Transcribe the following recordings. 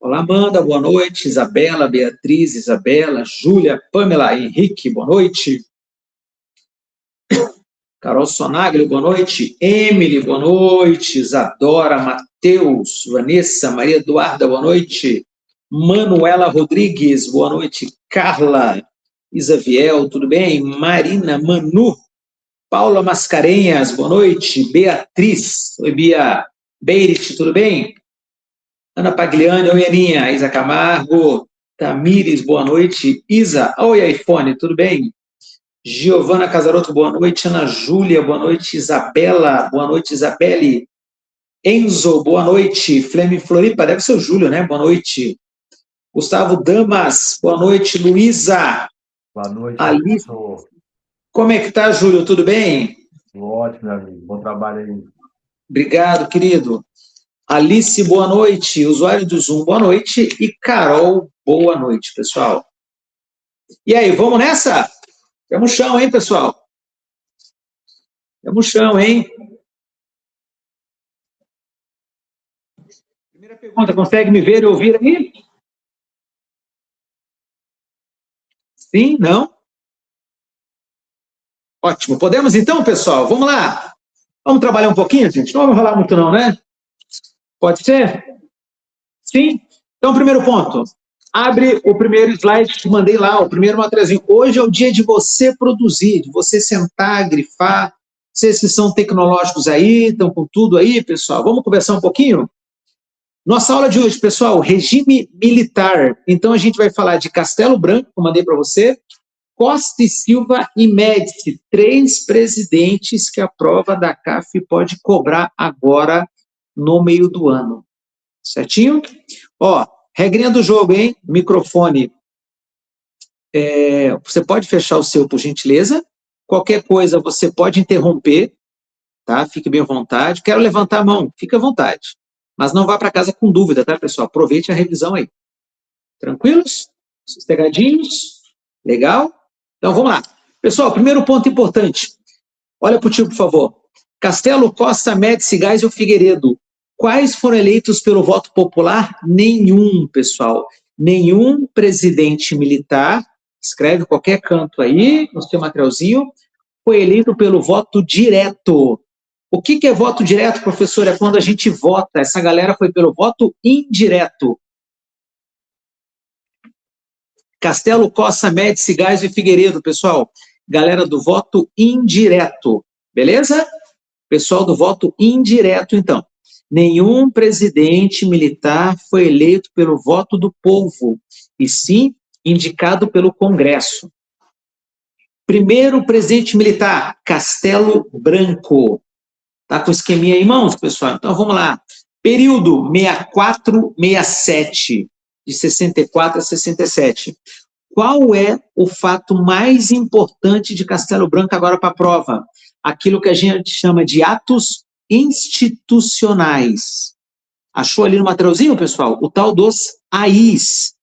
Olá, Amanda, boa noite. Isabela, Beatriz, Isabela, Júlia, Pamela, Henrique, boa noite. Carol Sonaglio, boa noite. Emily, boa noite. Isadora, Matheus, Vanessa, Maria Eduarda, boa noite. Manuela Rodrigues, boa noite. Carla, Isaviel, tudo bem? Marina, Manu, Paula Mascarenhas, boa noite. Beatriz, oi Bia. Beirit, tudo bem? Ana Pagliani, oi Aninha. Isa Camargo, Tamires, boa noite. Isa, oi iPhone, tudo bem? Giovana Casarotto, boa noite. Ana Júlia, boa noite. Isabela, boa noite. Isabelle. Enzo, boa noite. Fleme Floripa, deve ser o Júlio, né? Boa noite. Gustavo Damas, boa noite. Luísa. Boa noite, Alice. professor. Como é que tá, Júlio? Tudo bem? Ótimo, meu amigo. Bom trabalho aí. Obrigado, querido. Alice, boa noite. Usuário do Zoom, boa noite. E Carol, boa noite, pessoal. E aí, vamos nessa? Temos chão, hein, pessoal? Temos chão, hein? Primeira pergunta, consegue me ver e ouvir aí? Sim? Não? Ótimo. Podemos então, pessoal? Vamos lá. Vamos trabalhar um pouquinho, gente? Não vamos enrolar muito não, né? Pode ser? Sim? Então, primeiro ponto. Abre o primeiro slide que te mandei lá, o primeiro materialzinho. Hoje é o dia de você produzir, de você sentar, grifar. Vocês que são tecnológicos aí, estão com tudo aí, pessoal. Vamos conversar um pouquinho? Nossa aula de hoje, pessoal, regime militar. Então, a gente vai falar de Castelo Branco, que eu mandei para você, Costa e Silva e Médici, 3 presidentes que a prova da CAF pode cobrar agora no meio do ano. Certinho? Ó, regrinha do jogo, hein? Microfone. Você pode fechar o seu, por gentileza. Qualquer coisa você pode interromper, tá? Fique bem à vontade. Quero levantar a mão, fique à vontade. Mas não vá para casa com dúvida, tá, pessoal? Aproveite a revisão aí. Tranquilos? Sossegadinhos? Legal? Então, vamos lá. Pessoal, primeiro ponto importante. Olha para o tio, por favor. Castelo, Costa, Médici, Geisel, Figueiredo. Quais foram eleitos pelo voto popular? Nenhum, pessoal. Nenhum presidente militar, escreve qualquer canto aí, no seu materialzinho, foi eleito pelo voto direto. O que é voto direto, professor? É quando a gente vota. Essa galera foi pelo voto indireto. Castelo, Costa, Médici, Geisel e Figueiredo, pessoal. Galera do voto indireto. Beleza? Pessoal do voto indireto, então. Nenhum presidente militar foi eleito pelo voto do povo, e sim indicado pelo Congresso. Primeiro presidente militar, Castelo Branco. Tá com o esqueminha aí em mãos, pessoal? Então vamos lá. Período 64-67, de 64 a 67. Qual é o fato mais importante de Castelo Branco agora para a prova? Aquilo que a gente chama de atos institucionais. Achou ali no materialzinho, pessoal? O tal dos AIs.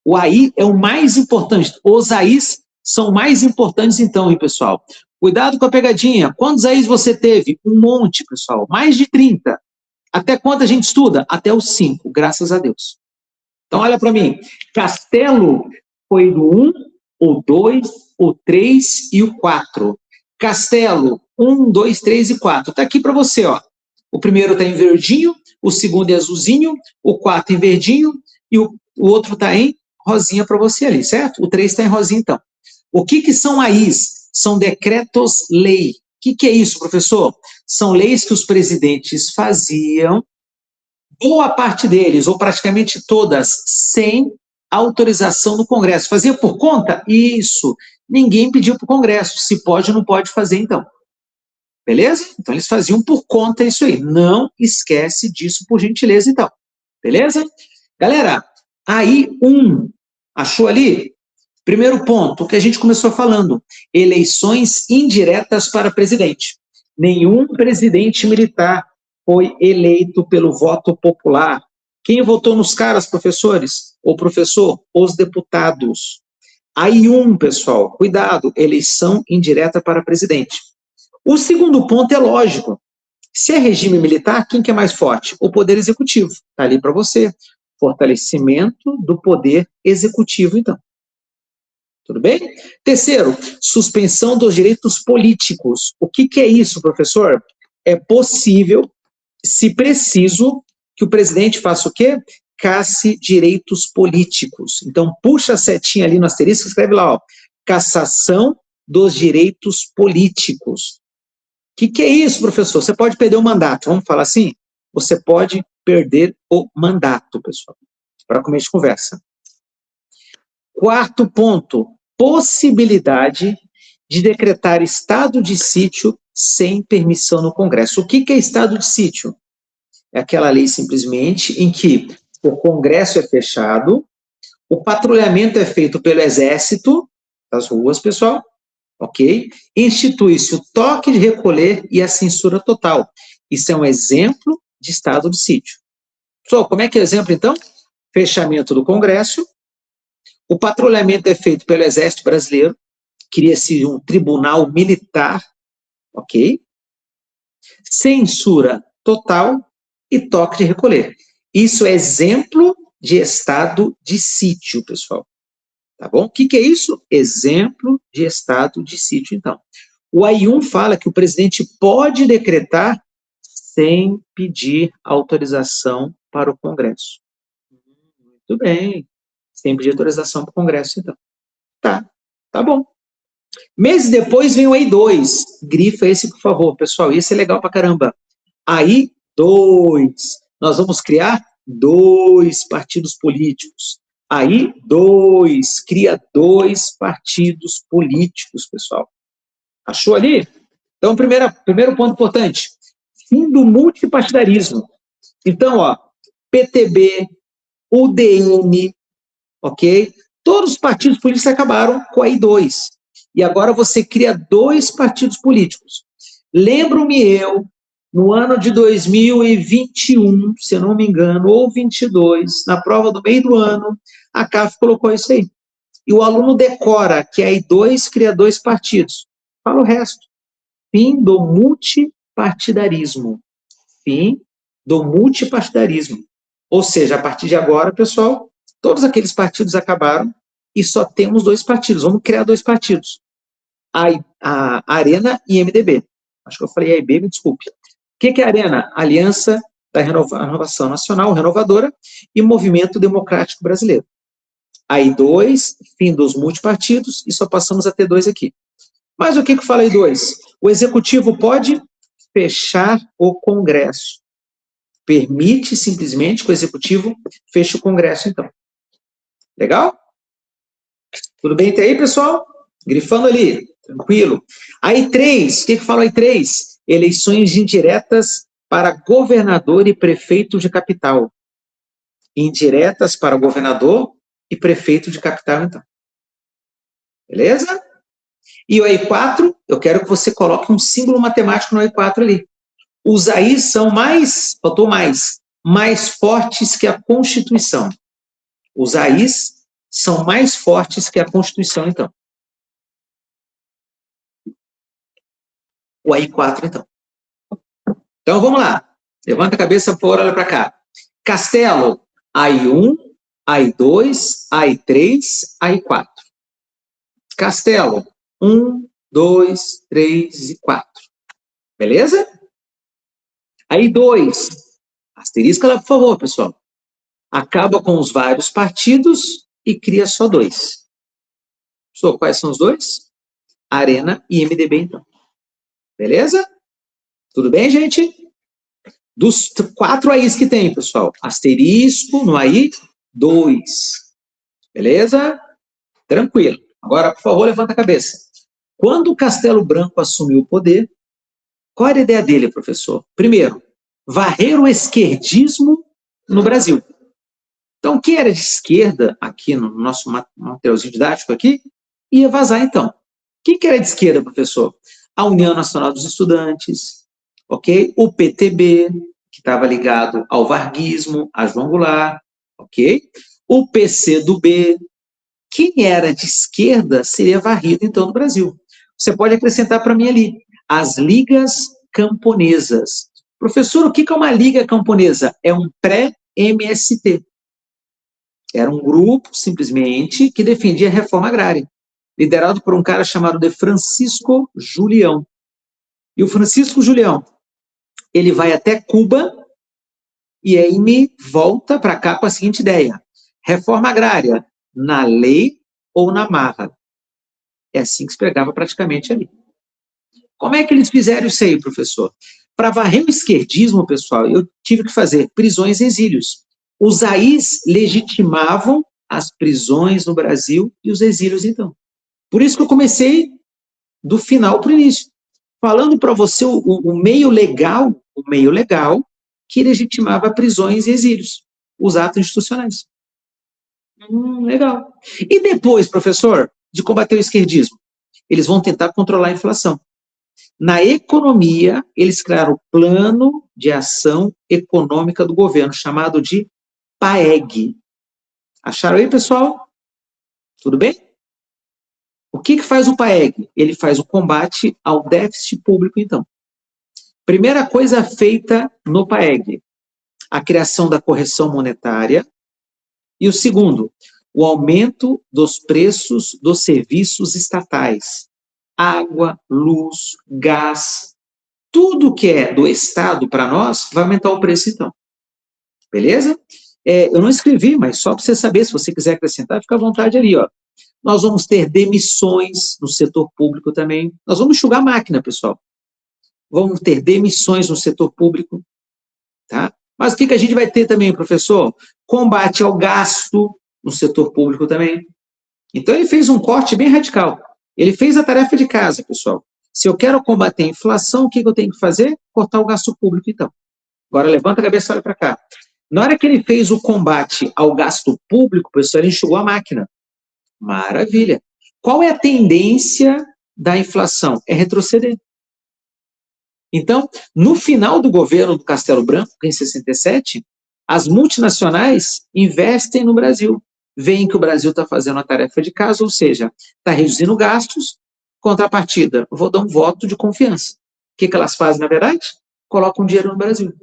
O AI é o mais importante. Os AIs são mais importantes então, hein, pessoal? Cuidado com a pegadinha. Quantos AIs você teve? Um monte, pessoal. Mais de 30. Até quanto a gente estuda? Até os 5, graças a Deus. Então, olha para mim. Castelo foi do 1, o 2, o 3 e o 4. Castelo, 1, 2, 3 e 4. Está aqui para você, ó. O primeiro está em verdinho, o segundo é azulzinho, o 4 em verdinho e o outro está em rosinha para você ali, certo? O 3 está em rosinha, então. O que são AIs? São decretos-lei. O que é isso, professor? São leis que os presidentes faziam, boa parte deles, ou praticamente todas, sem autorização do Congresso. Fazia por conta? Isso. Ninguém pediu para o Congresso. Se pode ou não pode fazer, então. Beleza? Então, eles faziam por conta isso aí. Não esquece disso, por gentileza, então. Beleza? Galera, aí achou ali? Primeiro ponto, o que a gente começou falando. Eleições indiretas para presidente. Nenhum presidente militar foi eleito pelo voto popular. Quem votou nos caras, professores? O professor? Os deputados. Aí pessoal, cuidado, eleição indireta para presidente. O segundo ponto é lógico. Se é regime militar, quem que é mais forte? O Poder Executivo. Está ali para você. Fortalecimento do poder executivo, então. Tudo bem? Terceiro, suspensão dos direitos políticos. O que é isso, professor? É possível, se preciso, que o presidente faça o quê? Casse direitos políticos. Então, puxa a setinha ali no asterisco, escreve lá, ó, cassação dos direitos políticos. O que é isso, professor? Você pode perder o mandato, vamos falar assim? Você pode perder o mandato, pessoal, para começo de conversa. Quarto ponto, possibilidade de decretar estado de sítio sem permissão no Congresso. O que é estado de sítio? É aquela lei simplesmente em que o Congresso é fechado, o patrulhamento é feito pelo Exército, das ruas, pessoal, ok? Institui-se o toque de recolher e a censura total. Isso é um exemplo de estado de sítio. Pessoal, como é que é o exemplo, então? Fechamento do Congresso, o patrulhamento é feito pelo Exército Brasileiro, cria-se um tribunal militar, ok? Censura total e toque de recolher. Isso é exemplo de estado de sítio, pessoal. Tá bom? O que é isso? Exemplo de estado de sítio, então. O AI1 fala que o presidente pode decretar sem pedir autorização para o Congresso. Muito bem. Sem pedir autorização para o Congresso, então. Tá bom. Meses depois vem o AI2. Grifa esse, por favor, pessoal. Esse é legal pra caramba. AI2. Nós vamos criar 2 partidos políticos. AI2 cria 2 partidos políticos, pessoal. Achou ali? Então, primeiro ponto importante. Fim do multipartidarismo. Então, ó, PTB, UDN, ok? Todos os partidos políticos acabaram com a AI2. E agora você cria 2 partidos políticos. Lembro-me eu, no ano de 2021, se eu não me engano, ou 22, na prova do meio do ano, a CAF colocou isso aí. E o aluno decora que a AI2 cria 2 partidos. Fala o resto. Fim do multipartidarismo. Fim do multipartidarismo. Ou seja, a partir de agora, pessoal, todos aqueles partidos acabaram e só temos 2 partidos. Vamos criar 2 partidos. A Arena e MDB. Acho que eu falei AIB, me desculpe. O que é a Arena? Aliança da Renovação Nacional, Renovadora, e Movimento Democrático Brasileiro. AI2, fim dos multipartidos, e só passamos a ter 2 aqui. Mas o que fala AI2? O Executivo pode fechar o Congresso. Permite simplesmente que o Executivo feche o Congresso, então. Legal? Tudo bem até aí, pessoal? Grifando ali, tranquilo. AI3, o que fala AI3? Eleições indiretas para governador e prefeito de capital. Indiretas para governador e prefeito de capital, então. Beleza? E o AI4, eu quero que você coloque um símbolo matemático no AI4 ali. Os AIs são mais fortes que a Constituição. Os AIs são mais fortes que a Constituição, então. O AI4, então. Então, vamos lá. Levanta a cabeça, por olha para cá. Castelo, AI1, AI2, AI3, AI4. Castelo, 1, 2, 3 e 4. Beleza? AI2. Asterisca lá, por favor, pessoal. Acaba com os vários partidos e cria só 2. Quais são os 2? Arena e MDB, então. Beleza? Tudo bem, gente? Dos 4 AIs que tem, pessoal. Asterisco no AI 2. Beleza? Tranquilo. Agora, por favor, levanta a cabeça. Quando o Castelo Branco assumiu o poder, qual era a ideia dele, professor? Primeiro, varrer o esquerdismo no Brasil. Então, quem era de esquerda, aqui no nosso materialzinho didático aqui, ia vazar, então. Quem que era de esquerda, professor? A União Nacional dos Estudantes, ok? O PTB, que estava ligado ao varguismo, a João Goulart, ok? O PCdoB. Quem era de esquerda seria varrido, então, no Brasil. Você pode acrescentar para mim ali, as ligas camponesas. Professor, o que é uma liga camponesa? É um pré-MST. Era um grupo, simplesmente, que defendia a reforma agrária, liderado por um cara chamado de Francisco Julião. E o Francisco Julião, ele vai até Cuba e aí me volta para cá com a seguinte ideia: reforma agrária, na lei ou na marra. É assim que se pregava praticamente ali. Como é que eles fizeram isso aí, professor? Para varrer o esquerdismo, pessoal, eu tive que fazer prisões e exílios. Os AIs legitimavam as prisões no Brasil e os exílios, então. Por isso que eu comecei do final para o início, falando para você o meio legal que legitimava prisões e exílios, os atos institucionais. Legal. E depois, professor, de combater o esquerdismo? Eles vão tentar controlar a inflação. Na economia, eles criaram o Plano de Ação Econômica do Governo, chamado de PAEG. Acharam aí, pessoal? Tudo bem? O que faz o PAEG? Ele faz o combate ao déficit público, então. Primeira coisa feita no PAEG, a criação da correção monetária. E o segundo, o aumento dos preços dos serviços estatais. Água, luz, gás, tudo que é do Estado para nós vai aumentar o preço, então. Beleza? Eu não escrevi, mas só para você saber, se você quiser acrescentar, fica à vontade ali, ó. Nós vamos ter demissões no setor público também. Nós vamos enxugar a máquina, pessoal. Vamos ter demissões no setor público, tá? Mas o que a gente vai ter também, professor? Combate ao gasto no setor público também. Então, ele fez um corte bem radical. Ele fez a tarefa de casa, pessoal. Se eu quero combater a inflação, o que eu tenho que fazer? Cortar o gasto público, então. Agora, levanta a cabeça e olha para cá. Na hora que ele fez o combate ao gasto público, pessoal, ele enxugou a máquina. Maravilha. Qual é a tendência da inflação? É retroceder. Então, no final do governo do Castelo Branco, em 67, as multinacionais investem no Brasil. Veem que o Brasil está fazendo a tarefa de casa, ou seja, está reduzindo gastos, contrapartida, vou dar um voto de confiança. O que elas fazem, na verdade? Colocam dinheiro no Brasil.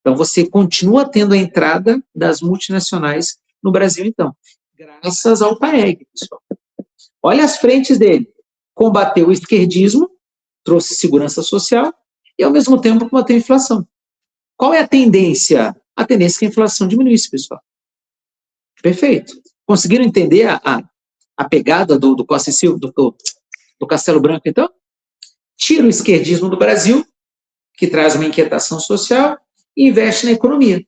Então, você continua tendo a entrada das multinacionais no Brasil, então, graças ao PAEG, pessoal. Olha as frentes dele. Combateu o esquerdismo, trouxe segurança social e, ao mesmo tempo, combateu a inflação. Qual é a tendência? A tendência é que a inflação diminuísse, pessoal. Perfeito. Conseguiram entender a pegada do Costa e Silva, do Castelo Branco, então? Tira o esquerdismo do Brasil, que traz uma inquietação social, e investe na economia.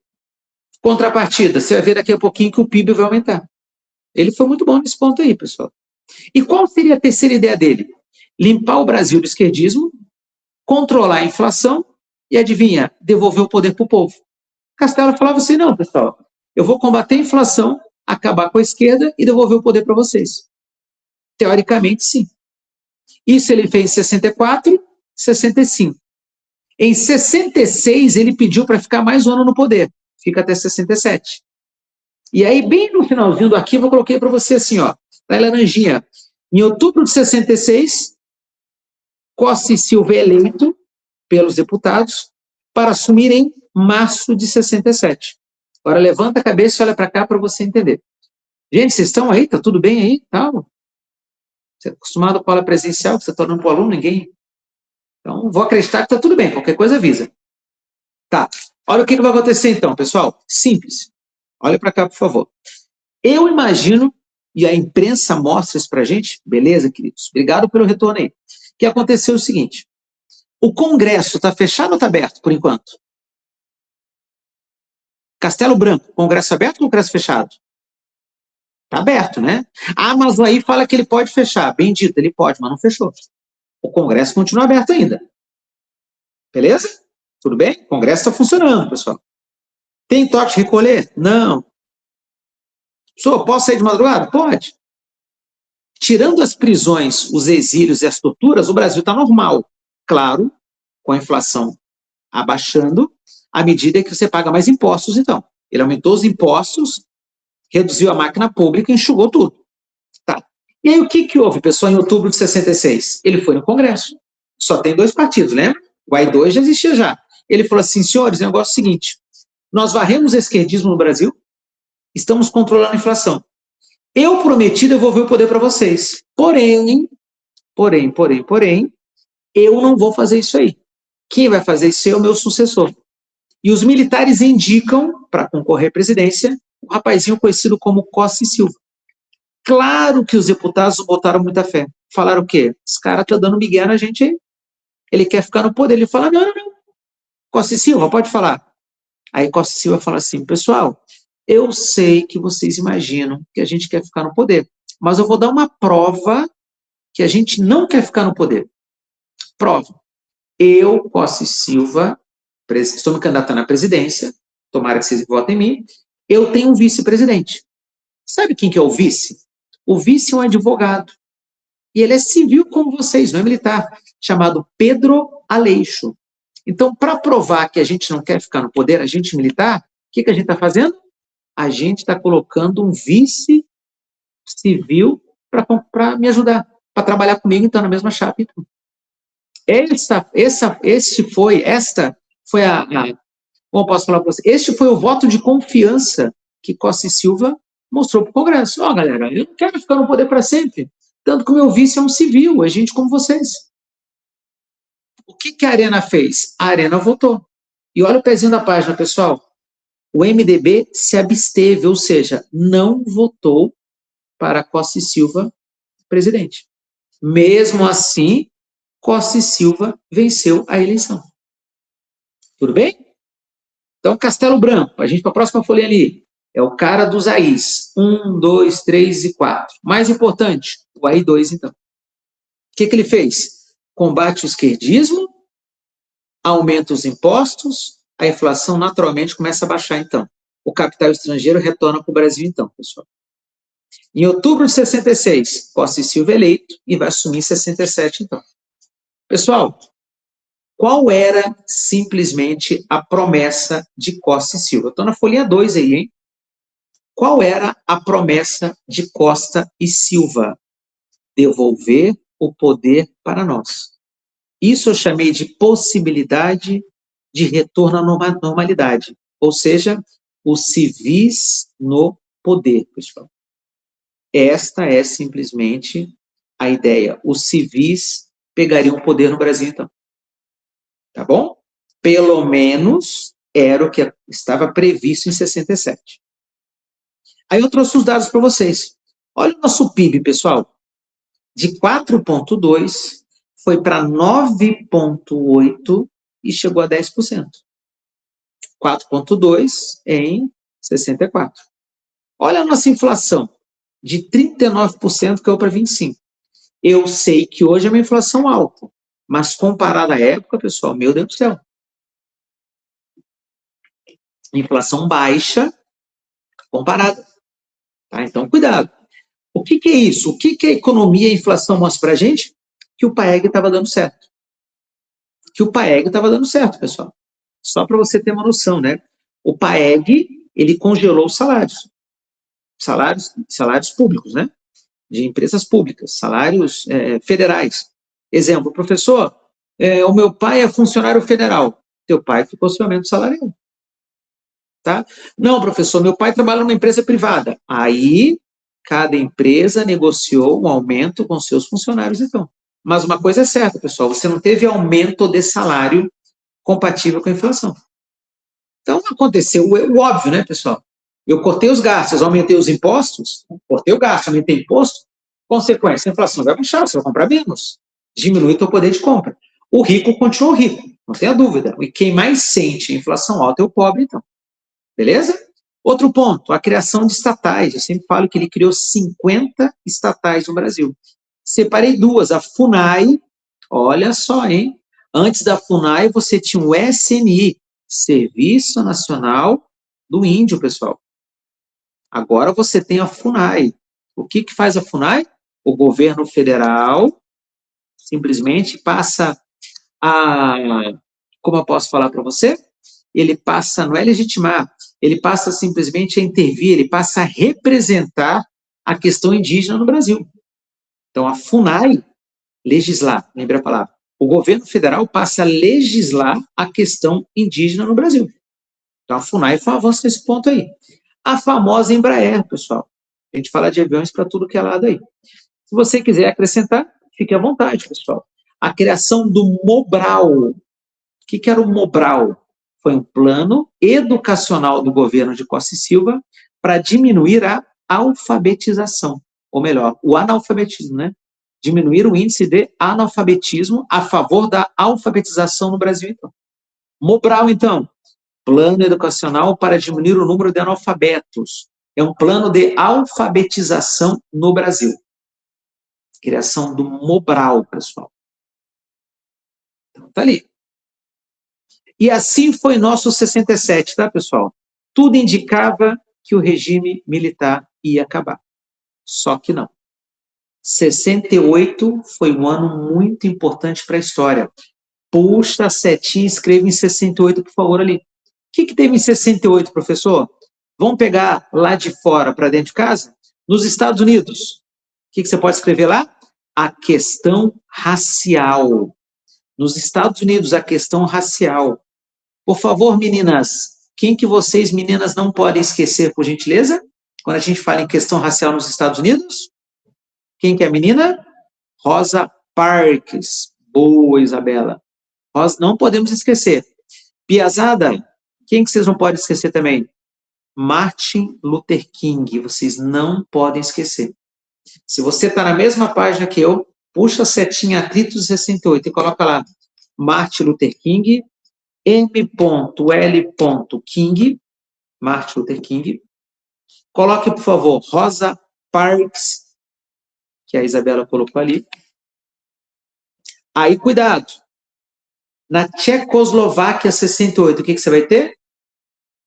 Contrapartida, você vai ver daqui a pouquinho que o PIB vai aumentar. Ele foi muito bom nesse ponto aí, pessoal. E qual seria a terceira ideia dele? Limpar o Brasil do esquerdismo, controlar a inflação e, adivinha, devolver o poder para o povo. Castelo falava assim, não, pessoal, eu vou combater a inflação, acabar com a esquerda e devolver o poder para vocês. Teoricamente, sim. Isso ele fez em 64, 65. Em 66, ele pediu para ficar mais um ano no poder. Fica até 67. E aí, bem no finalzinho do arquivo, eu coloquei para você assim, ó, na laranjinha. Em outubro de 66, Costa e Silva é eleito pelos deputados para assumir em março de 67. Agora, levanta a cabeça e olha para cá para você entender. Gente, vocês estão aí? Tá tudo bem aí? Tá? Você é acostumado com a aula presencial, que você está dando para o aluno, ninguém... Então, vou acreditar que está tudo bem, qualquer coisa avisa. Tá, olha o que vai acontecer então, pessoal. Simples. Olha para cá, por favor. Eu imagino, e a imprensa mostra isso para a gente, beleza, queridos? Obrigado pelo retorno aí. Que aconteceu o seguinte, o Congresso está fechado ou está aberto, por enquanto? Castelo Branco, Congresso aberto ou Congresso fechado? Está aberto, né? Ah, mas aí fala que ele pode fechar. Bem dito, ele pode, mas não fechou. O Congresso continua aberto ainda. Beleza? Tudo bem? O Congresso está funcionando, pessoal. Tem toque de recolher? Não. Pessoal, posso sair de madrugada? Pode. Tirando as prisões, os exílios e as torturas, o Brasil está normal. Claro, com a inflação abaixando, à medida que você paga mais impostos, então. Ele aumentou os impostos, reduziu a máquina pública e enxugou tudo. Tá. E aí o que houve, pessoal, em outubro de 66? Ele foi no Congresso. Só tem 2 partidos, lembra? O AI-2 já existia já. Ele falou assim, senhores, o negócio é o seguinte, nós varremos o esquerdismo no Brasil, estamos controlando a inflação. Eu prometi devolver o poder para vocês. Porém, eu não vou fazer isso aí. Quem vai fazer isso é o meu sucessor. E os militares indicam, para concorrer à presidência, um rapazinho conhecido como Costa e Silva. Claro que os deputados botaram muita fé. Falaram o quê? Esse cara tá dando migué na gente aí. Ele quer ficar no poder. Ele fala, não. Costa e Silva, pode falar. Aí Costa e Silva fala assim, pessoal, eu sei que vocês imaginam que a gente quer ficar no poder, mas eu vou dar uma prova que a gente não quer ficar no poder. Prova. Eu, Costa e Silva, estou me candidatando à presidência, tomara que vocês votem em mim, eu tenho um vice-presidente. Sabe quem que é o vice? O vice é um advogado. E ele é civil como vocês, não é militar, chamado Pedro Aleixo. Então, para provar que a gente não quer ficar no poder, a gente militar, o que a gente está fazendo? A gente está colocando um vice civil para me ajudar, para trabalhar comigo, então, na mesma chapa. Então. Esta foi como posso falar para você? Este foi o voto de confiança que Costa e Silva mostrou para o Congresso. Ó, galera, eu não quero ficar no poder para sempre. Tanto que o meu vice é um civil, é gente como vocês. O que a Arena fez? A Arena votou. E olha o pezinho da página, pessoal. O MDB se absteve, ou seja, não votou para Costa e Silva presidente. Mesmo assim, Costa e Silva venceu a eleição. Tudo bem? Então, Castelo Branco, a gente para a próxima folha ali, é o cara dos AIs. 1, 2, 3 e 4. Mais importante, o AI 2, então. O que ele fez? Combate o esquerdismo, aumenta os impostos, a inflação naturalmente começa a baixar, então. O capital estrangeiro retorna para o Brasil, então, pessoal. Em outubro de 66, Costa e Silva eleito e vai assumir em 67, então. Pessoal, qual era simplesmente a promessa de Costa e Silva? Estou na folhinha 2 aí, hein? Qual era a promessa de Costa e Silva? Devolver o poder para nós. Isso eu chamei de possibilidade de retorno à normalidade, ou seja, os civis no poder, pessoal. Esta é simplesmente a ideia. Os civis pegariam o poder no Brasil, então. Tá bom? Pelo menos era o que estava previsto em 67. Aí eu trouxe os dados para vocês. Olha o nosso PIB, pessoal. De 4,2 foi para 9,8 e chegou a 10%. 4,2 em 64. Olha a nossa inflação, de 39% caiu para 25%. Eu sei que hoje é uma inflação alta, mas comparada à época, pessoal, meu Deus do céu. Inflação baixa comparada. Tá? Então, cuidado. O que é isso? O que a economia e a inflação mostram para a gente? Que o PAEG estava dando certo. Pessoal. Só para você ter uma noção, né? O PAEG, ele congelou os salários. Salários públicos, né? De empresas públicas, salários federais. Exemplo, professor, o meu pai é funcionário federal. Teu pai ficou sem aumento salarial. Tá? Não, professor, meu pai trabalha numa empresa privada. Aí, cada empresa negociou um aumento com seus funcionários, então. Mas uma coisa é certa, pessoal, você não teve aumento de salário compatível com a inflação. Então, aconteceu o óbvio, né, pessoal? Eu cortei os gastos, aumentei os impostos, cortei o gasto, aumentei o imposto, consequência, a inflação vai baixar, você vai comprar menos, diminui o teu poder de compra. O rico continua rico, não tenha dúvida. E quem mais sente a inflação alta é o pobre, então. Beleza? Outro ponto, a criação de estatais. Eu sempre falo que ele criou 50 estatais no Brasil. Separei duas, a FUNAI, olha só, hein? Antes da FUNAI, você tinha o SNI, Serviço Nacional do Índio, pessoal. Agora você tem a FUNAI. O que faz a FUNAI? O governo federal simplesmente passa como eu posso falar para você? Ele passa, não é legitimar, ele passa simplesmente a intervir, ele passa a representar a questão indígena no Brasil. Então, a FUNAI, legislar, lembra a palavra, o governo federal passa a legislar a questão indígena no Brasil. Então, a FUNAI foi um avanço nesse ponto aí. A famosa Embraer, pessoal. A gente fala de aviões para tudo que é lado aí. Se você quiser acrescentar, fique à vontade, pessoal. A criação do Mobral. O que era o Mobral? Foi um plano educacional do governo de Costa e Silva para diminuir a alfabetização. Ou melhor, o analfabetismo, né? Diminuir o índice de analfabetismo a favor da alfabetização no Brasil, então. Mobral, então, plano educacional para diminuir o número de analfabetos. É um plano de alfabetização no Brasil. Criação do Mobral, pessoal. Então, tá ali. E assim foi nosso 67, tá, pessoal? Tudo indicava que o regime militar ia acabar. Só que não. 68 foi um ano muito importante para a história. Puxa a setinha e escreva em 68, por favor, ali. O que teve em 68, professor? Vamos pegar lá de fora para dentro de casa? Nos Estados Unidos. O que você pode escrever lá? A questão racial. Nos Estados Unidos, a questão racial. Por favor, meninas, quem que vocês, meninas, não podem esquecer, por gentileza? Quando a gente fala em questão racial nos Estados Unidos? Quem que é a menina? Rosa Parks. Boa, Isabela. Nós não podemos esquecer. Piazada, quem que vocês não podem esquecer também? Martin Luther King. Vocês não podem esquecer. Se você está na mesma página que eu, puxa a setinha atritos 68 e coloca lá Martin Luther King, M.L. King, Martin Luther King. Coloque, por favor, Rosa Parks, que a Isabela colocou ali. Aí, cuidado. Na Tchecoslováquia 68, o que você vai ter?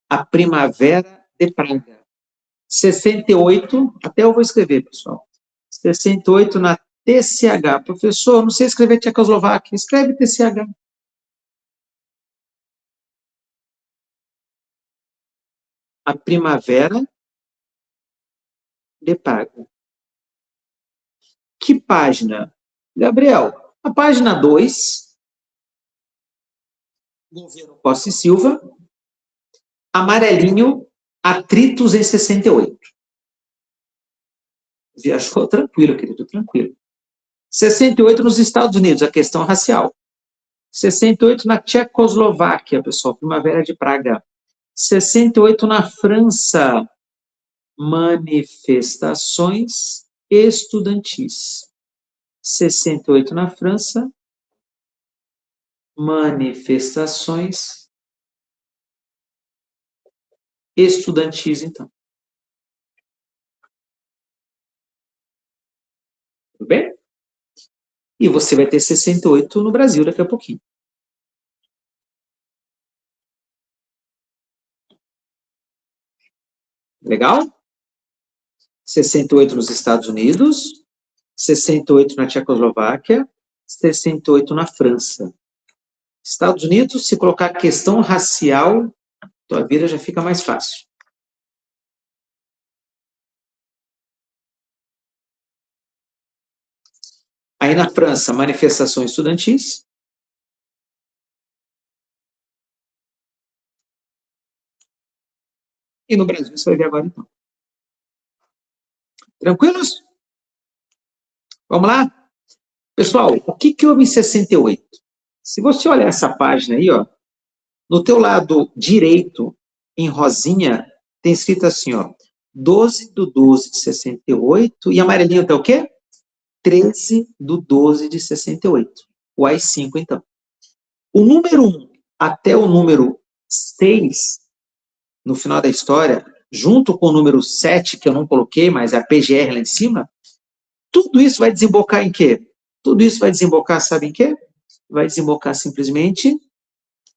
A Primavera de Praga. 68, até eu vou escrever, pessoal. 68 na TCH. Professor, não sei escrever Tchecoslováquia. Escreve TCH. A Primavera de Praga. Que página? Gabriel, a página 2, governo Costa e Silva, amarelinho, atritos em 68. Viajou tranquilo, querido, tranquilo. 68 nos Estados Unidos, a questão racial. 68 na Tchecoslováquia, pessoal, Primavera de Praga. 68 na França, manifestações estudantis. 68 na França, manifestações estudantis, então. Tudo bem? E você vai ter 68 no Brasil daqui a pouquinho. Legal? 68 nos Estados Unidos, 68 na Tchecoslováquia, 68 na França. Estados Unidos, se colocar questão racial, tua vida já fica mais fácil. Aí na França, manifestações estudantis. E no Brasil, você vai ver agora, então. Tranquilos? Vamos lá? Pessoal, o que houve em 68? Se você olhar essa página aí, ó, no teu lado direito, em rosinha, tem escrito assim, ó, 12/12 de 68, e amarelinho tá o quê? 13/12 de 68. O AI-5, então. O número 1 até o número 6, no final da história, junto com o número 7, que eu não coloquei, mas é a PGR lá em cima, tudo isso vai desembocar em quê? Tudo isso vai desembocar, sabe em quê? Vai desembocar simplesmente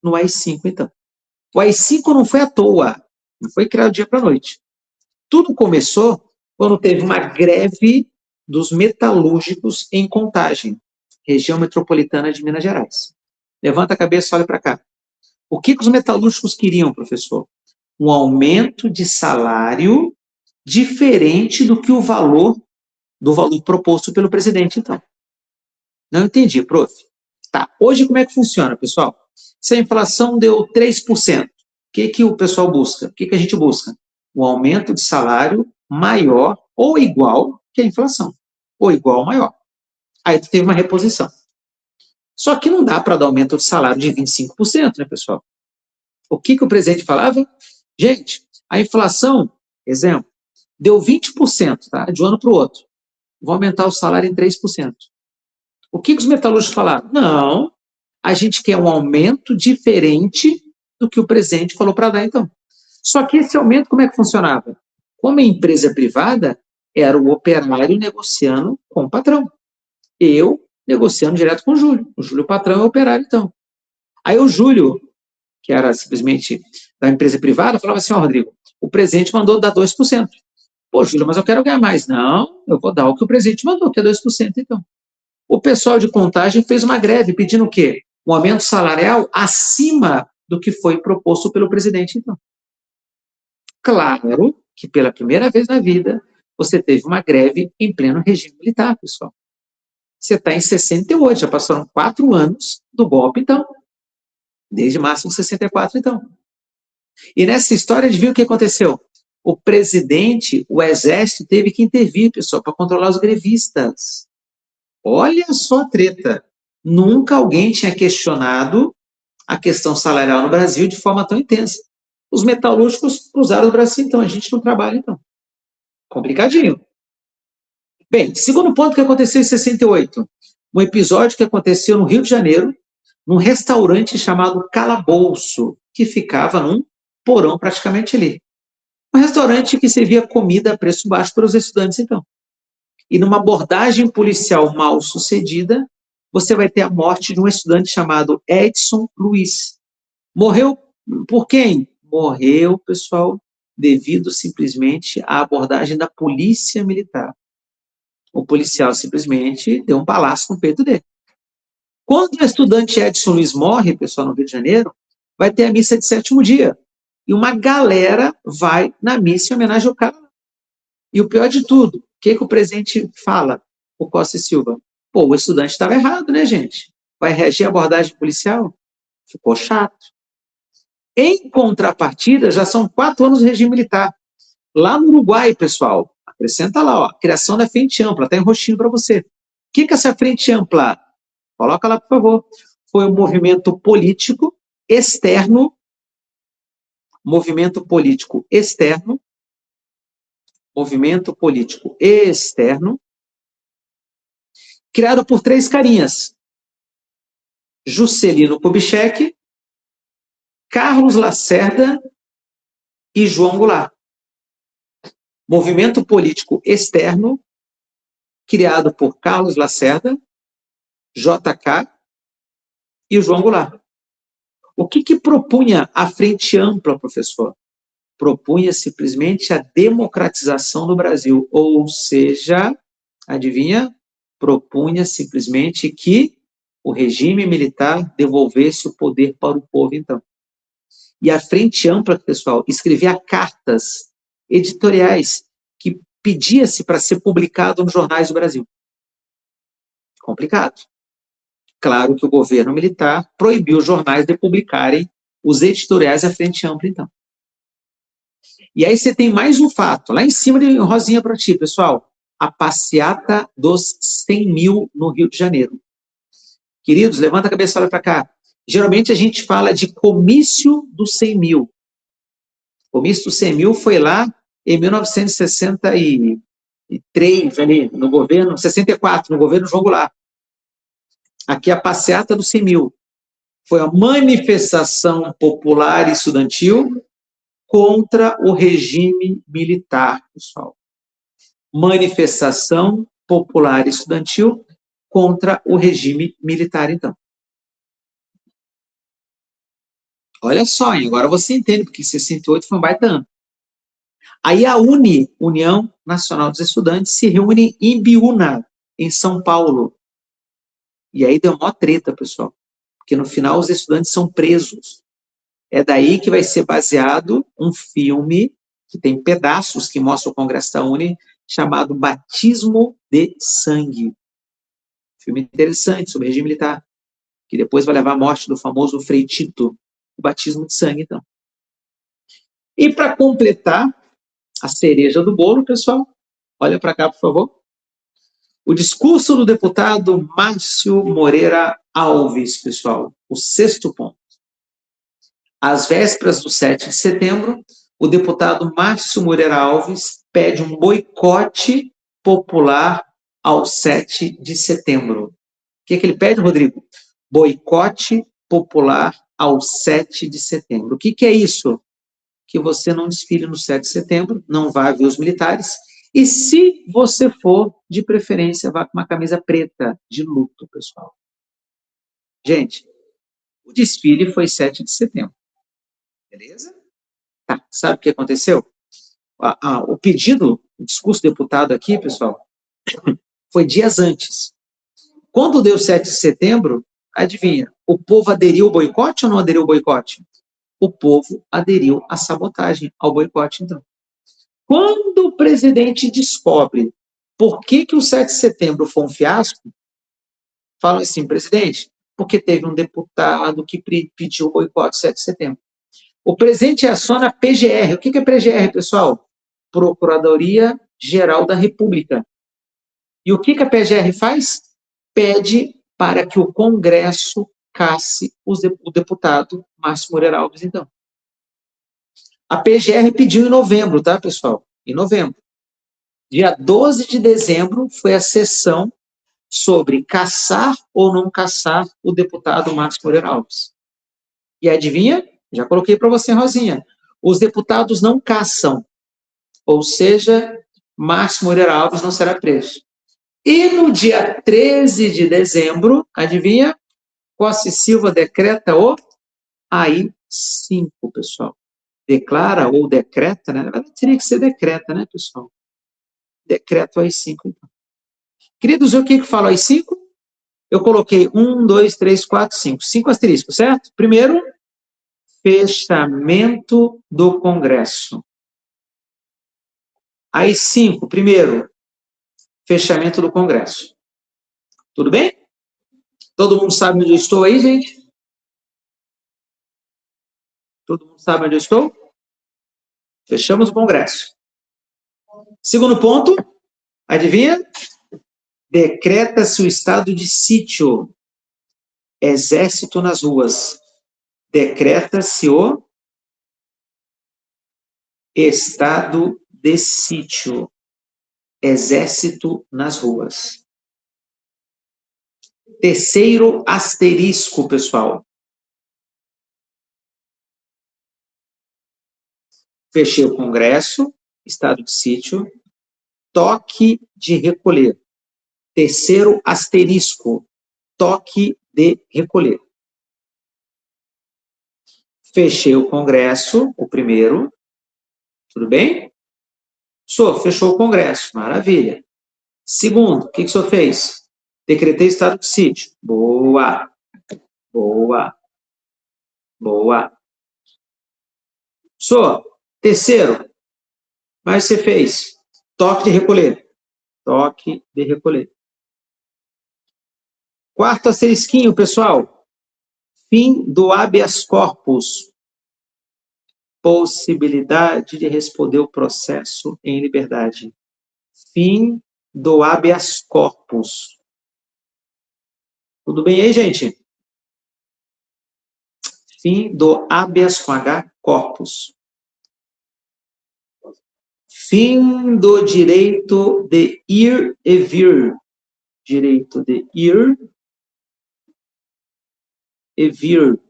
no AI-5, então. O AI-5 não foi à toa, não foi criado do dia para a noite. Tudo começou quando teve uma greve dos metalúrgicos em Contagem, região metropolitana de Minas Gerais. Levanta a cabeça e olha para cá. O que os metalúrgicos queriam, professor? Um aumento de salário diferente do que o valor proposto pelo presidente, então. Não entendi, prof. Tá, hoje como é que funciona, pessoal? Se a inflação deu 3%, o que o pessoal busca? O que a gente busca? um aumento de salário maior ou igual que a inflação, ou igual ou maior. Aí tu teve uma reposição. Só que não dá para dar aumento de salário de 25%, né, pessoal? O que o presidente falava? Gente, a inflação, exemplo, deu 20%, tá? De um ano para o outro. Vou aumentar o salário em 3%. O que os metalúrgicos falaram? Não, a gente quer um aumento diferente do que o presidente falou para dar, então. Só que esse aumento, como é que funcionava? Como é empresa privada, era o operário negociando com o patrão. Eu negociando direto com o Júlio. O Júlio, patrão, é o operário, então. Aí o Júlio, que era simplesmente da empresa privada, falava assim, ó, Rodrigo, o presidente mandou dar 2%. Pô, Júlio, mas eu quero ganhar mais. Não, eu vou dar o que o presidente mandou, que é 2%, então. O pessoal de contagem fez uma greve pedindo o quê? Um aumento salarial acima do que foi proposto pelo presidente, então. Claro que pela primeira vez na vida você teve uma greve em pleno regime militar, pessoal. Você está em 68, já passaram 4 anos do golpe, então. Desde março de 64, então. E nessa história, adivinha o que aconteceu? O presidente, o exército, teve que intervir, pessoal, para controlar os grevistas. Olha só a treta. Nunca alguém tinha questionado a questão salarial no Brasil de forma tão intensa. Os metalúrgicos cruzaram o Brasil, então. A gente não trabalha, então. Complicadinho. Bem, segundo ponto que aconteceu em 68. Um episódio que aconteceu no Rio de Janeiro, num restaurante chamado Calabouço, que ficava num porão praticamente ali. Um restaurante que servia comida a preço baixo para os estudantes, então. E numa abordagem policial mal sucedida, você vai ter a morte de um estudante chamado Edson Luiz. Morreu por quem? Morreu, pessoal, devido simplesmente à abordagem da polícia militar. O policial simplesmente deu um balaço no peito dele. Quando o estudante Edson Luiz morre, pessoal, no Rio de Janeiro, vai ter a missa de 7º dia. E uma galera vai na missa em homenagem ao cara. E o pior de tudo, o que o presidente fala, o Costa e Silva? Pô, o estudante estava errado, né, gente? Vai reagir à abordagem policial? Ficou chato. Em contrapartida, já são 4 anos de regime militar. Lá no Uruguai, pessoal, acrescenta lá, ó, criação da Frente Ampla, está em roxinho para você. O que é essa Frente Ampla? Coloca lá, por favor. Foi um movimento político externo, criado por 3 carinhas. Juscelino Kubitschek, Carlos Lacerda e João Goulart. Movimento político externo, criado por Carlos Lacerda, JK e o João Goulart. O que propunha a Frente Ampla, professor? Propunha simplesmente a democratização do Brasil, ou seja, adivinha? Propunha simplesmente que o regime militar devolvesse o poder para o povo, então. E a Frente Ampla, pessoal, escrevia cartas editoriais que pedia-se para ser publicado nos jornais do Brasil. Complicado. Claro que o governo militar proibiu os jornais de publicarem os editoriais da Frente Ampla, então. E aí você tem mais um fato, lá em cima de rosinha para ti, pessoal, a passeata dos 100 mil no Rio de Janeiro. Queridos, levanta a cabeça e olha para cá. Geralmente a gente fala de comício dos 100 mil. O comício dos 100 mil foi lá em 1963, ali, no governo, 64, no governo João Goulart. Aqui a passeata dos 100 mil. Foi a manifestação popular estudantil contra o regime militar, pessoal. Manifestação popular estudantil contra o regime militar, então. Olha só, hein? Agora você entende porque 68 foi um baita ano. Aí a União Nacional dos Estudantes, se reúne em Biúna, em São Paulo. E aí deu uma treta, pessoal. Porque no final os estudantes são presos. É daí que vai ser baseado um filme que tem pedaços que mostra o Congresso da Uni, chamado Batismo de Sangue. Filme interessante sobre o regime militar, que depois vai levar à morte do famoso Frei Tito, o batismo de sangue, então. E para completar, a cereja do bolo, pessoal. Olha para cá, por favor. O discurso do deputado Márcio Moreira Alves, pessoal. O sexto ponto. Às vésperas do 7 de setembro, o deputado Márcio Moreira Alves pede um boicote popular ao 7 de setembro. O que ele pede, Rodrigo? Boicote popular ao 7 de setembro. O que é isso? Que você não desfile no 7 de setembro, não vá ver os militares, e se você for, de preferência, vá com uma camisa preta de luto, pessoal. Gente, o desfile foi 7 de setembro. Beleza? Tá, sabe o que aconteceu? O pedido, o discurso do deputado aqui, pessoal, foi dias antes. Quando deu 7 de setembro, adivinha, o povo aderiu ao boicote ou não aderiu ao boicote? O povo aderiu à sabotagem, ao boicote, então. Quando o presidente descobre por que o 7 de setembro foi um fiasco, fala assim, presidente, porque teve um deputado que pediu o boicote 7 de setembro. O presidente aciona a PGR. O que é PGR, pessoal? Procuradoria-Geral da República. E o que a PGR faz? Pede para que o Congresso casse o deputado Márcio Moreira Alves, então. A PGR pediu em novembro, tá, pessoal? Em novembro. Dia 12 de dezembro foi a sessão sobre caçar ou não caçar o deputado Márcio Moreira Alves. E adivinha? Já coloquei para você, Rosinha. Os deputados não caçam. Ou seja, Márcio Moreira Alves não será preso. E no dia 13 de dezembro, adivinha? Costa e Silva decreta o AI-5, pessoal. Declara ou decreta, né? Na verdade, teria que ser decreta, né, pessoal? Decreto AI-5, então. Queridos, o que fala AI-5? Eu coloquei 1, 2, 3, 4, 5. 5 asteriscos, certo? Primeiro, fechamento do Congresso. AI-5, primeiro, fechamento do Congresso. Tudo bem? Todo mundo sabe onde eu estou aí, gente? Todo mundo sabe onde eu estou? Fechamos o Congresso. Segundo ponto, adivinha? Decreta-se o estado de sítio. Exército nas ruas. Decreta-se o estado de sítio. Exército nas ruas. Terceiro asterisco, pessoal. Fechei o Congresso, estado de sítio, toque de recolher. Terceiro asterisco, toque de recolher. Fechei o Congresso, o primeiro. Tudo bem? Fechou o Congresso, maravilha. Segundo, o que o senhor fez? Decretei estado de sítio. Boa. Boa. Boa. Terceiro, mas você fez toque de recolher. Toque de recolher. Quarto asterisquinho, pessoal. Fim do habeas corpus. Possibilidade de responder o processo em liberdade. Fim do habeas corpus. Tudo bem aí, gente? Fim do habeas com H corpus. Fim do direito de ir e vir. Direito de ir e vir.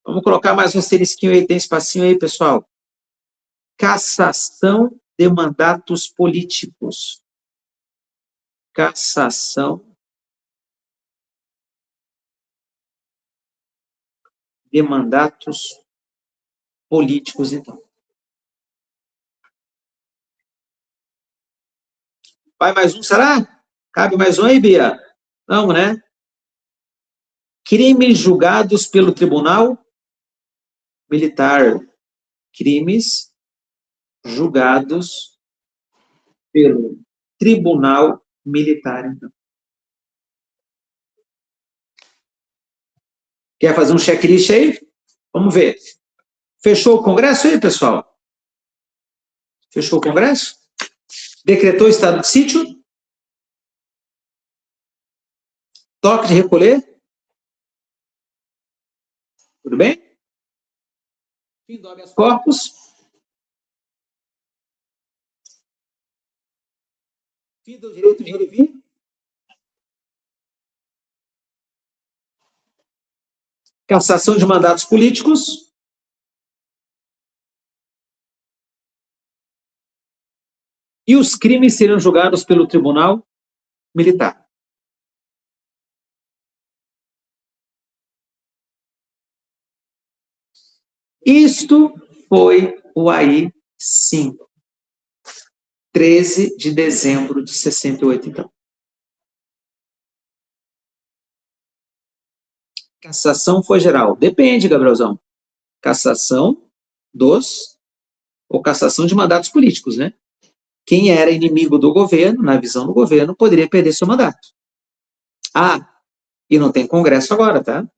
Vamos colocar mais um asterisquinho aí, tem espacinho aí, pessoal. Cassação de mandatos políticos. Cassação de mandatos políticos, então. Vai mais um, será? Cabe mais um aí, Bia? Não, né? Crimes julgados pelo Tribunal Militar. Crimes julgados pelo Tribunal Militar, então. Quer fazer um checklist aí? Vamos ver. Fechou o Congresso aí, pessoal? Fechou o Congresso? Decretou estado de sítio? Toque de recolher? Tudo bem? Fim do habeas corpus? Fim do direito de revir? Cassação de mandatos políticos? E os crimes serão julgados pelo Tribunal Militar. Isto foi o AI-5. 13 de dezembro de 68, então. Cassação foi geral. Depende, Gabrielzão. Cassação ou cassação de mandatos políticos, né? Quem era inimigo do governo, na visão do governo, poderia perder seu mandato. Ah, e não tem Congresso agora, tá?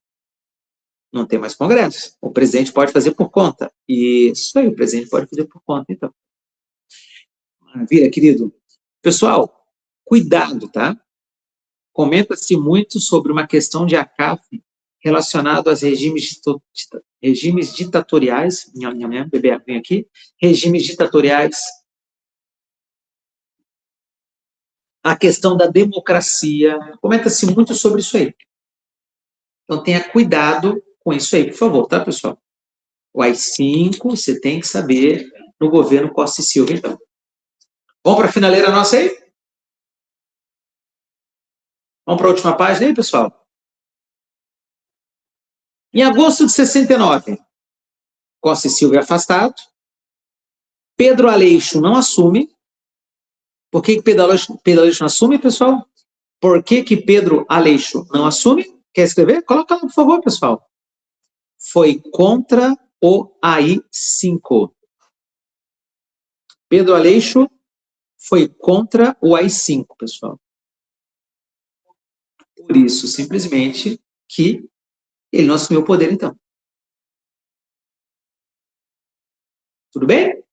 Não tem mais Congresso. O presidente pode fazer por conta. Isso aí, o presidente pode fazer por conta, então. Maravilha, querido. Pessoal, cuidado, tá? Comenta-se muito sobre uma questão de ACAF relacionado aos regimes ditatoriais, bebê, vem aqui, regimes ditatoriais, a questão da democracia, comenta-se muito sobre isso aí. Então tenha cuidado com isso aí, por favor, tá, pessoal? O AI-5, você tem que saber no governo Costa e Silva, então. Vamos para a finaleira nossa aí? Vamos para a última página aí, pessoal? Em agosto de 69, Costa e Silva é afastado, Pedro Aleixo não assume. Por que Pedro Aleixo não assume, pessoal? Por que Pedro Aleixo não assume? Quer escrever? Coloca lá, por favor, pessoal. Foi contra o AI-5. Pedro Aleixo foi contra o AI-5, pessoal. Por isso, simplesmente, que ele não assumiu o poder, então. Tudo bem?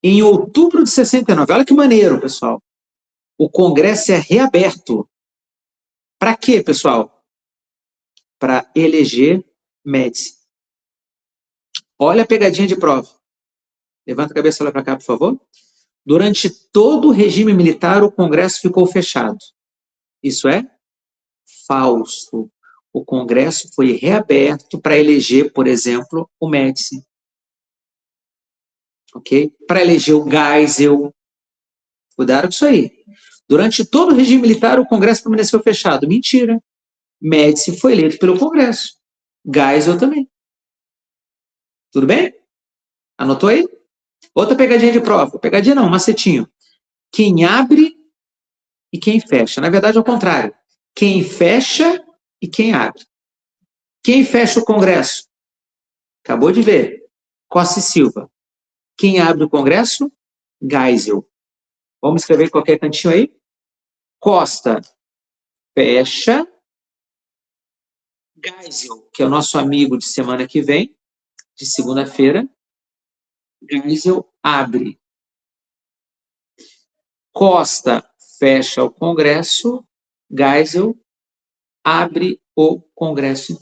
Em outubro de 69, olha que maneiro, pessoal. O Congresso é reaberto. Para quê, pessoal? Para eleger Médici. Olha a pegadinha de prova. Levanta a cabeça lá para cá, por favor. Durante todo o regime militar, o Congresso ficou fechado. Isso é falso. O Congresso foi reaberto para eleger, por exemplo, o Médici. Ok? Para eleger o Geisel. Cuidado com isso aí. Durante todo o regime militar, o Congresso permaneceu fechado. Mentira. Médici foi eleito pelo Congresso. Geisel também. Tudo bem? Anotou aí? Outra pegadinha de prova. Pegadinha não, macetinho. Quem abre e quem fecha. Na verdade, é o contrário. Quem fecha e quem abre. Quem fecha o Congresso? Acabou de ver. Costa e Silva. Quem abre o Congresso? Geisel. Vamos escrever em qualquer cantinho aí? Costa fecha. Geisel, que é o nosso amigo de semana que vem, de segunda-feira. Geisel abre. Costa fecha o Congresso. Geisel abre o Congresso.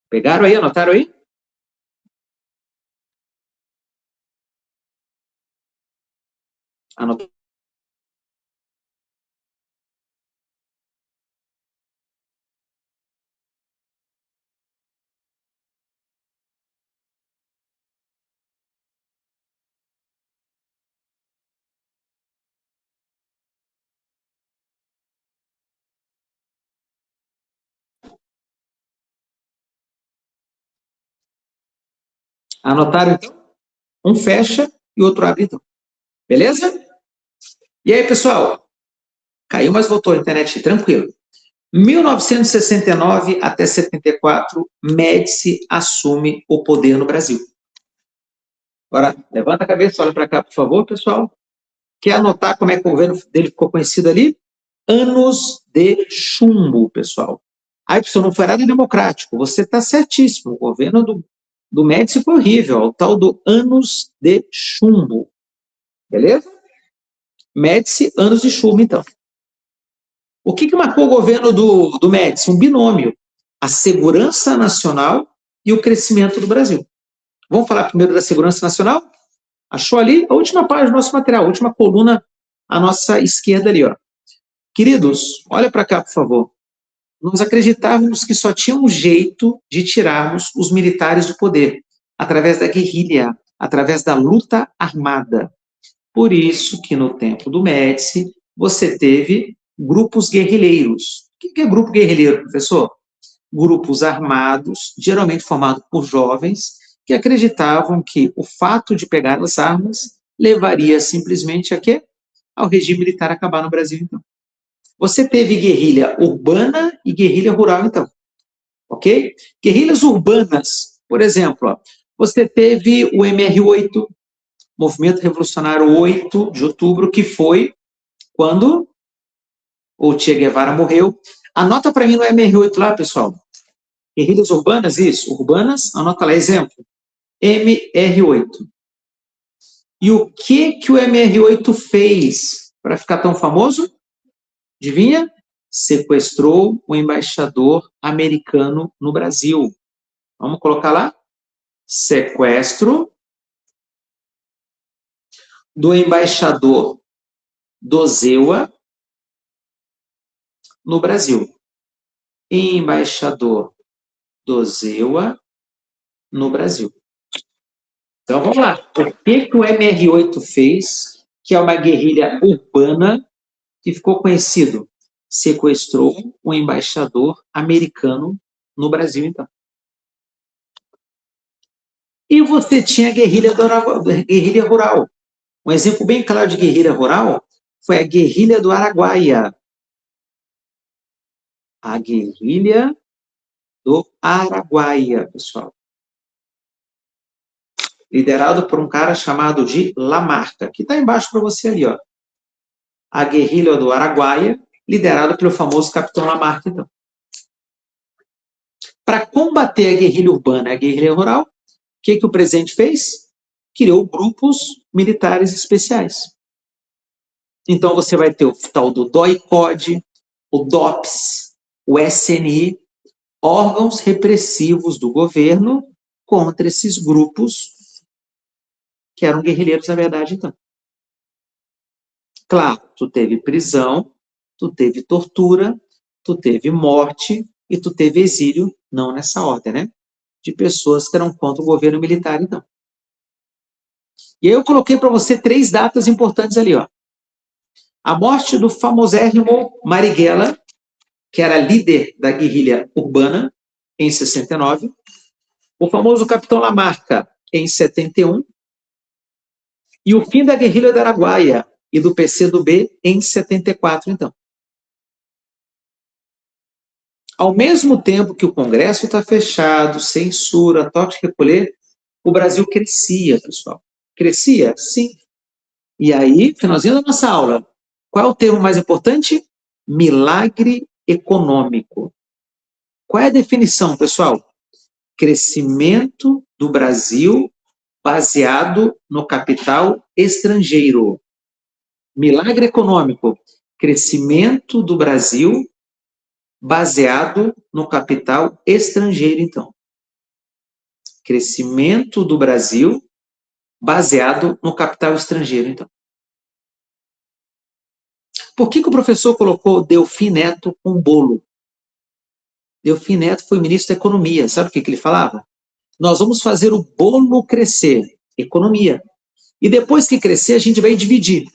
Pegaram aí? Anotaram aí? Anotaram. Anotaram, então? Um fecha e o outro abre, então. Beleza? E aí, pessoal? Caiu, mas voltou a internet, tranquilo. 1969 até 74, Médici assume o poder no Brasil. Agora, levanta a cabeça, olha para cá, por favor, pessoal. Quer anotar como é que o governo dele ficou conhecido ali? Anos de chumbo, pessoal. Aí, pessoal, não foi nada democrático. Você está certíssimo. O governo do Médici foi horrível. O tal do Anos de Chumbo. Beleza? Médici, Anos de Chumbo, então. O que marcou o governo do Médici? Um binômio. A segurança nacional e o crescimento do Brasil. Vamos falar primeiro da segurança nacional? Achou ali? A última página do nosso material, a última coluna à nossa esquerda ali, ó. Queridos, olha para cá, por favor. Nós acreditávamos que só tinha um jeito de tirarmos os militares do poder, através da guerrilha, através da luta armada. Por isso que no tempo do Médici, você teve grupos guerrilheiros. O que é grupo guerrilheiro, professor? Grupos armados, geralmente formados por jovens, que acreditavam que o fato de pegar as armas levaria simplesmente a quê? Ao regime militar acabar no Brasil, então. Você teve guerrilha urbana e guerrilha rural, então. Ok? Guerrilhas urbanas, por exemplo, ó, você teve o MR8, Movimento Revolucionário 8 de Outubro, que foi quando o Che Guevara morreu. Anota para mim no MR8 lá, pessoal. Guerrilhas urbanas, isso. Urbanas, anota lá, exemplo. MR8. E o que o MR8 fez para ficar tão famoso? Adivinha? Sequestrou o embaixador americano no Brasil. Vamos colocar lá? Sequestro do embaixador do ZEUA no Brasil. Embaixador do ZEUA no Brasil. Então vamos lá. O que o MR8 fez, que é uma guerrilha urbana, que ficou conhecido? Sequestrou um embaixador americano no Brasil, então. E você tinha a guerrilha rural. Um exemplo bem claro de guerrilha rural foi a guerrilha do Araguaia. A guerrilha do Araguaia, pessoal. Liderado por um cara chamado de Lamarca, que está embaixo para você ali, ó. A guerrilha do Araguaia, liderado pelo famoso capitão Lamarca, então. Para combater a guerrilha urbana e a guerrilha rural, o que o presidente fez? Criou grupos militares especiais. Então você vai ter o tal do DOI-CODE, o DOPS, o SNI, órgãos repressivos do governo contra esses grupos que eram guerrilheiros, na verdade, então. Claro, tu teve prisão, tu teve tortura, tu teve morte e tu teve exílio, não nessa ordem, né? De pessoas que eram contra o governo militar, então. E aí eu coloquei para você 3 datas importantes ali, ó. A morte do famosérrimo Marighella, que era líder da guerrilha urbana, em 69. O famoso capitão Lamarca, em 71. E o fim da guerrilha do Araguaia e do PCdoB, em 74, então. Ao mesmo tempo que o Congresso está fechado, censura, toque de recolher, o Brasil crescia, pessoal. Crescia? Sim. E aí, finalzinho da nossa aula, qual é o termo mais importante? Milagre econômico. Qual é a definição, pessoal? Crescimento do Brasil baseado no capital estrangeiro. Milagre econômico. Crescimento do Brasil baseado no capital estrangeiro, então. Crescimento do Brasil baseado no capital estrangeiro, então. Por que o professor colocou Delfim Neto com bolo? Delfim Neto foi ministro da Economia. Sabe o que ele falava? Nós vamos fazer o bolo crescer. Economia. E depois que crescer, a gente vai dividir.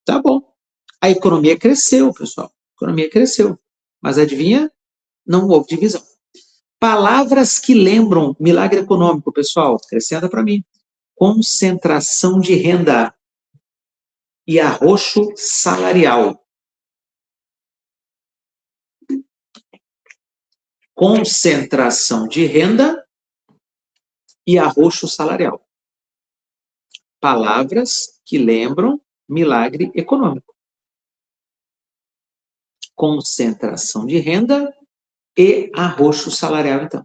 Tá bom. A economia cresceu, pessoal. A economia cresceu. Mas adivinha? Não houve divisão. Palavras que lembram milagre econômico, pessoal. Acrescenta para mim. Concentração de renda e arroxo salarial. Concentração de renda e arroxo salarial. Palavras que lembram milagre econômico. Concentração de renda e arroxo salarial, então.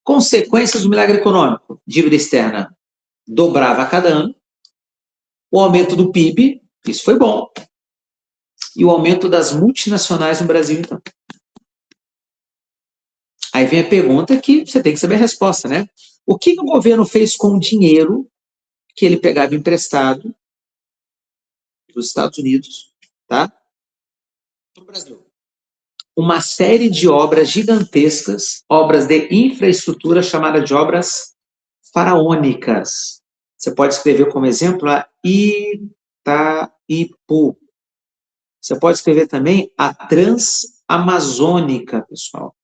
Consequências do milagre econômico. Dívida externa dobrava a cada ano. O aumento do PIB, isso foi bom. E o aumento das multinacionais no Brasil, então. Aí vem a pergunta que você tem que saber a resposta, né? O que o governo fez com o dinheiro que ele pegava emprestado dos Estados Unidos, tá? No Brasil. Uma série de obras gigantescas, obras de infraestrutura chamada de obras faraônicas. Você pode escrever como exemplo a Itaipu. Você pode escrever também a Transamazônica, pessoal.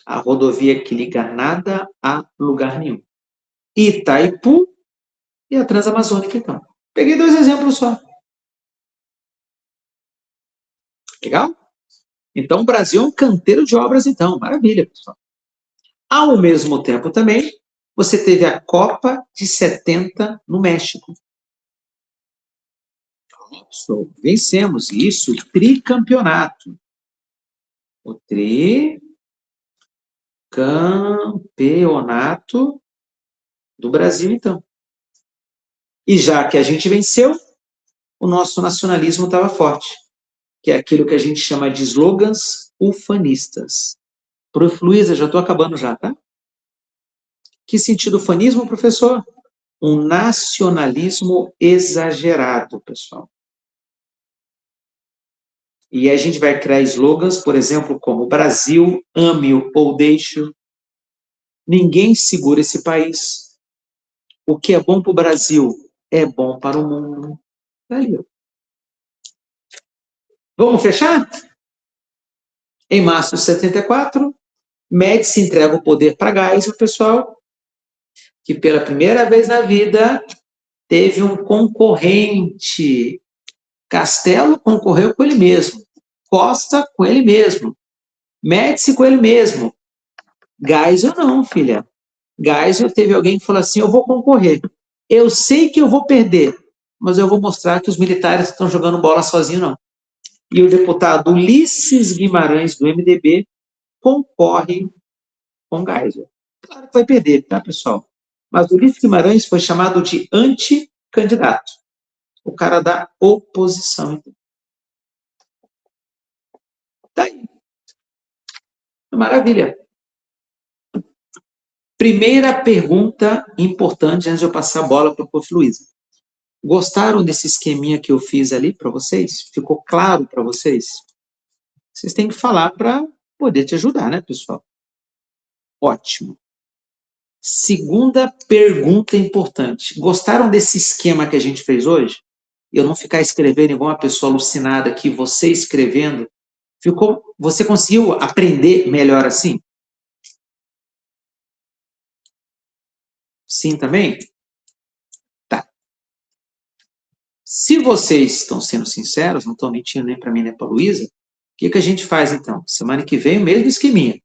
A rodovia que liga nada a lugar nenhum. Itaipu e a Transamazônica, então. Peguei 2 exemplos só. Legal? Então, o Brasil é um canteiro de obras, então. Maravilha, pessoal. Ao mesmo tempo, também, você teve a Copa de 70 no México. Vencemos isso, o tricampeonato. O tricampeonato do Brasil, então. E já que a gente venceu, o nosso nacionalismo estava forte, que é aquilo que a gente chama de slogans ufanistas. Prof. Luísa, já estou acabando já, tá? Que sentido ufanismo, professor? Um nacionalismo exagerado, pessoal. E a gente vai criar slogans, por exemplo, como Brasil, ame-o ou deixe-o. Ninguém segura esse país. O que é bom para o Brasil é bom para o mundo. Aí. Vamos fechar? Em março de 74, Médici entrega o poder para Geisel, pessoal, que pela primeira vez na vida teve um concorrente. Castelo concorreu com ele mesmo. Costa com ele mesmo. Médici com ele mesmo. Geisel não, filha. Geisel teve alguém que falou assim, eu vou concorrer. Eu sei que eu vou perder, mas eu vou mostrar que os militares estão jogando bola sozinhos, não. E o deputado Ulisses Guimarães, do MDB, concorre com Geisel. Claro que vai perder, tá, pessoal? Mas Ulisses Guimarães foi chamado de anticandidato. O cara da oposição. Tá aí. Maravilha. Primeira pergunta importante, antes de eu passar a bola para o Prof. Luísa. Gostaram desse esqueminha que eu fiz ali para vocês? Ficou claro para vocês? Vocês têm que falar para poder te ajudar, né, pessoal? Ótimo. Segunda pergunta importante. Gostaram desse esquema que a gente fez hoje? Eu não ficar escrevendo igual uma pessoa alucinada aqui, você escrevendo. Você conseguiu aprender melhor assim? Sim também? Tá. Se vocês estão sendo sinceros, não estão mentindo nem para mim nem para a Luísa, o que a gente faz então? Semana que vem, o mesmo esqueminha.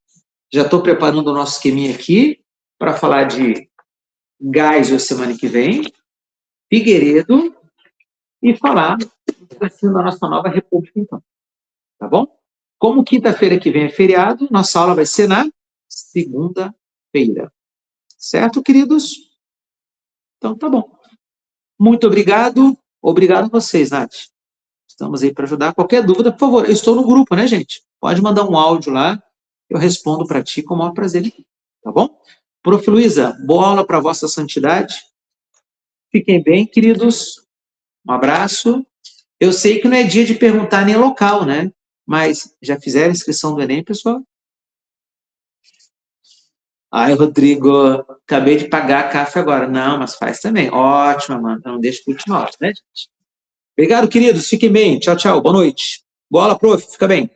Já estou preparando o nosso esqueminha aqui para falar de Geisel semana que vem, Figueiredo e falar da nossa nova república, então. Tá bom? Como quinta-feira que vem é feriado, nossa aula vai ser na segunda-feira. Certo, queridos? Então, tá bom. Muito obrigado. Obrigado a vocês, Nath. Estamos aí para ajudar. Qualquer dúvida, por favor, eu estou no grupo, né, gente? Pode mandar um áudio lá, eu respondo para ti com o maior prazer. Tá bom? Prof. Luísa, boa aula para vossa santidade. Fiquem bem, queridos. Um abraço. Eu sei que não é dia de perguntar nem local, né? Mas já fizeram a inscrição do Enem, pessoal? Ai, Rodrigo, acabei de pagar a café agora. Não, mas faz também. Ótimo, mano. Não deixa para última hora, né, gente? Obrigado, queridos. Fiquem bem. Tchau, tchau. Boa noite. Bola, prof. Fica bem.